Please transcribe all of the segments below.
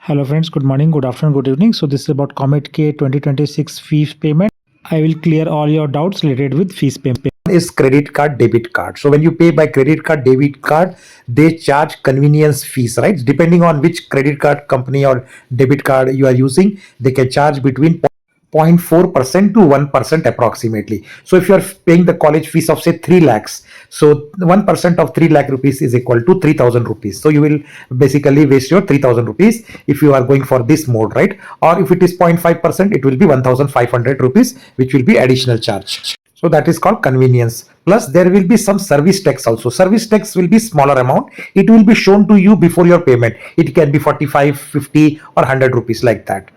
Hello friends, good morning, good afternoon, good evening. So this is about Comedk 2026 fees payment. I will clear all your doubts related with fees payment. Is credit card, debit card. So when you pay by credit card, debit card, they charge convenience fees, right? Depending on which credit card company or debit card you are using, they can charge between 0.4% to 1% approximately. So if you are paying the college fees of say 3 lakhs, so 1% of 3 lakh rupees is equal to 3,000 rupees. So you will basically waste your 3,000 rupees if you are going for this mode, right? Or if it is 0.5%, it will be 1,500 rupees, which will be additional charge. So that is called convenience. Plus there will be some service tax also. Service tax will be smaller amount. It will be shown to you before your payment. It can be 45, 50 or 100 rupees like that.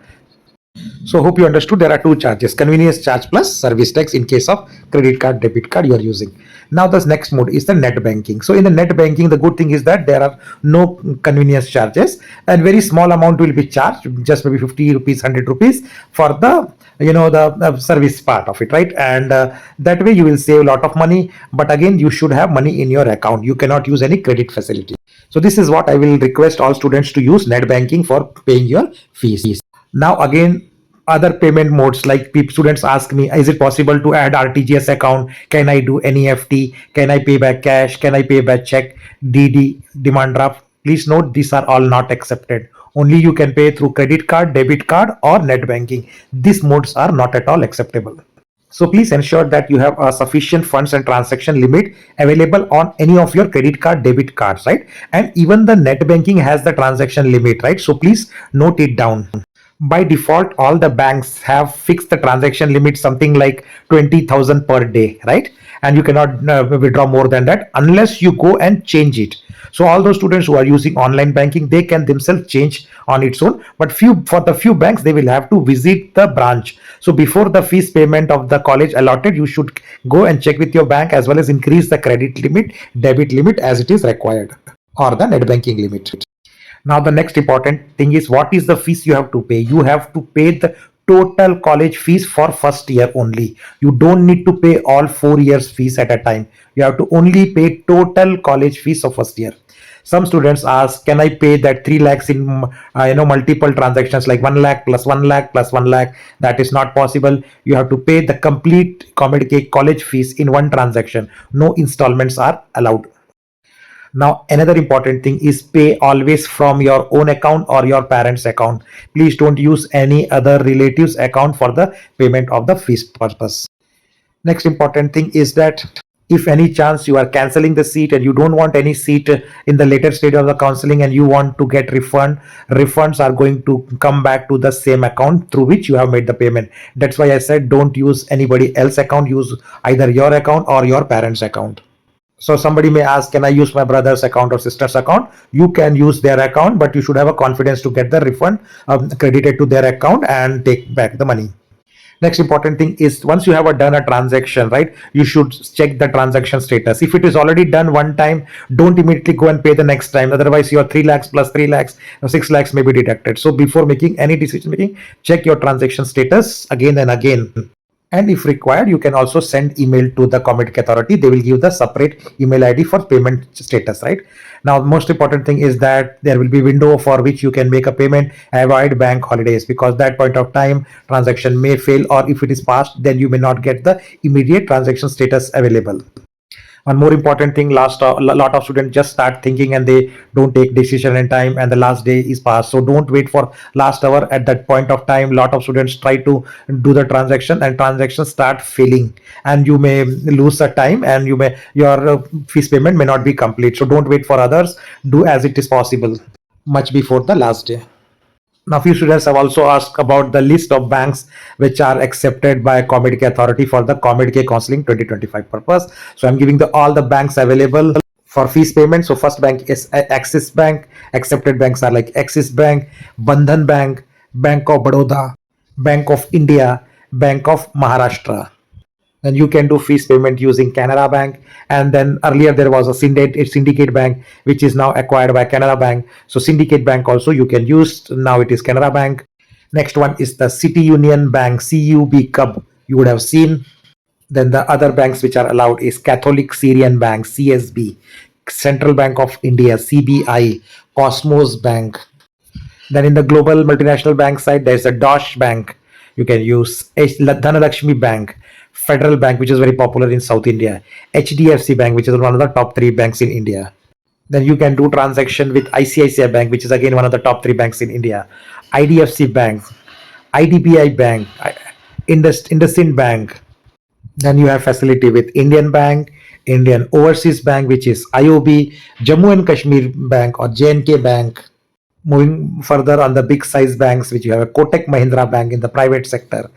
So hope you understood there are two charges, convenience charge plus service tax in case of credit card, debit card you are using. Now the next mode is the net banking. So in the net banking, the good thing is that there are no convenience charges and very small amount will be charged, just maybe 50 rupees, 100 rupees for the the service part of it, right? And that way you will save a lot of money. But again, you should have money in your account. You cannot use any credit facility. So this is what I will request all students to use net banking for paying your fees. Now again, other payment modes, like students ask me, is it possible to add RTGS account? Can I do NEFT? Can I pay by cash? Can I pay by check, DD, demand draft? Please note, these are all not accepted. Only you can pay through credit card, debit card or net banking. These modes are not at all acceptable. So please ensure that you have a sufficient funds and transaction limit available on any of your credit card, debit cards, right? And even the net banking has the transaction limit, right? So please note it down. By default, all the banks have fixed the transaction limit, something like 20,000 per day, right? And you cannot withdraw more than that unless you go and change it. So all those students who are using online banking, they can themselves change on its own. But for the few banks, they will have to visit the branch. So before the fees payment of the college allotted, you should go and check with your bank as well as increase the credit limit, debit limit as it is required, or the net banking limit. Now the next important thing is, what is the fees you have to pay? You have to pay the total college fees for first year only. You don't need to pay all 4 years fees at a time. You have to only pay total college fees of first year. Some students ask, can I pay that 3 lakhs in multiple transactions, like 1 lakh plus 1 lakh plus 1 lakh? That is not possible. You have to pay the complete Comedk college fees in one transaction. No installments are allowed. Now another important thing is, pay always from your own account or your parents account. Please don't use any other relatives account for the payment of the fees purpose. Next important thing is that if any chance you are canceling the seat and you don't want any seat in the later stage of the counseling and you want to get refunds are going to come back to the same account through which you have made the payment. That's why I said don't use anybody else's account. Use either your account or your parents account. So somebody may ask, can I use my brother's account or sister's account? You can use their account, but you should have a confidence to get the refund credited to their account and take back the money. Next important thing is, once you have done a transaction, right, you should check the transaction status. If it is already done one time, don't immediately go and pay the next time. Otherwise your 3 lakhs plus 3 lakhs or 6 lakhs may be deducted. So before making any decision making, check your transaction status again and again. And if required, you can also send email to the Comedk authority. They will give the separate email ID for payment status, right? Now most important thing is that there will be window for which you can make a payment. Avoid bank holidays, because that point of time transaction may fail, or if it is passed, then you may not get the immediate transaction status available. One more important thing, last a lot of students just start thinking and they don't take decision in time and the last day is passed. So don't wait for last hour. At that point of time, lot of students try to do the transaction and transactions start failing, and you may lose the time and your fees payment may not be complete. So don't wait for others. Do as it is possible much before the last day. Now, few students have also asked about the list of banks which are accepted by Comedk authority for the Comedk counseling 2025 purpose. So I'm giving all the banks available for fees payment. So first bank is Axis Bank. Accepted banks are like Axis Bank, Bandhan Bank, Bank of Baroda, Bank of India, Bank of Maharashtra. Then you can do fees payment using Canara Bank. And then earlier there was a syndicate bank which is now acquired by Canara Bank. So syndicate bank also you can use. Now it is Canara Bank. Next one is the City Union Bank, CUB, you would have seen. Then the other banks which are allowed is Catholic Syrian Bank, CSB, Central Bank of India, CBI, Cosmos Bank. Then in the global multinational bank side, there's a Dosh Bank. You can use Dhanalakshmi Bank, Federal Bank, which is very popular in South India, HDFC Bank, which is one of the top three banks in India. Then you can do transaction with ICICI Bank, which is again one of the top three banks in India, IDFC Bank, IDBI Bank, IndusInd Bank. Then you have facility with Indian Bank, Indian Overseas Bank, which is IOB, Jammu and Kashmir Bank or JNK Bank. Moving further on the big size banks, which you have a Kotak Mahindra Bank in the private sector,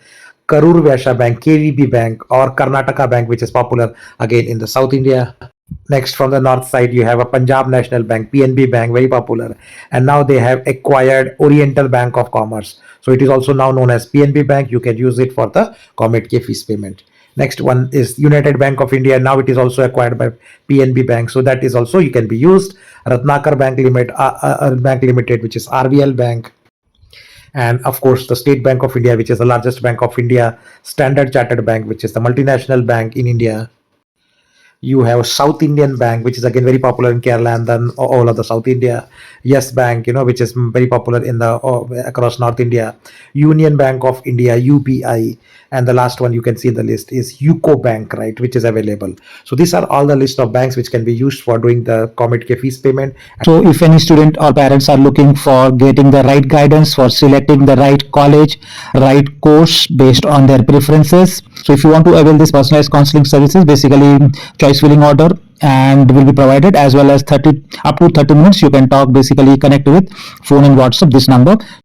Karur Vyasha Bank, KVB Bank, or Karnataka Bank, which is popular again in the South India. Next, from the north side, you have a Punjab National Bank, PNB Bank, very popular. And now they have acquired Oriental Bank of Commerce. So it is also now known as PNB Bank. You can use it for the Comedk fees payment. Next one is United Bank of India. Now it is also acquired by PNB Bank. So that is also you can be used. Ratnakar Bank Limited, which is RBL Bank. And of course, the State Bank of India, which is the largest bank of India. Standard Chartered Bank, which is the multinational bank in India. You have South Indian Bank, which is again very popular in Kerala and then all of the South India. Yes Bank, which is very popular in the across North India. Union Bank of India, UBI, and the last one you can see in the list is UCO Bank, right, which is available. So these are all the list of banks which can be used for doing the Comedk fees payment. So if any student or parents are looking for getting the right guidance for selecting the right college, right course based on their preferences, so if you want to avail this personalized counseling services, basically choice filling order and will be provided, as well as 30 up to 30 minutes you can talk, basically connect with phone and WhatsApp this number.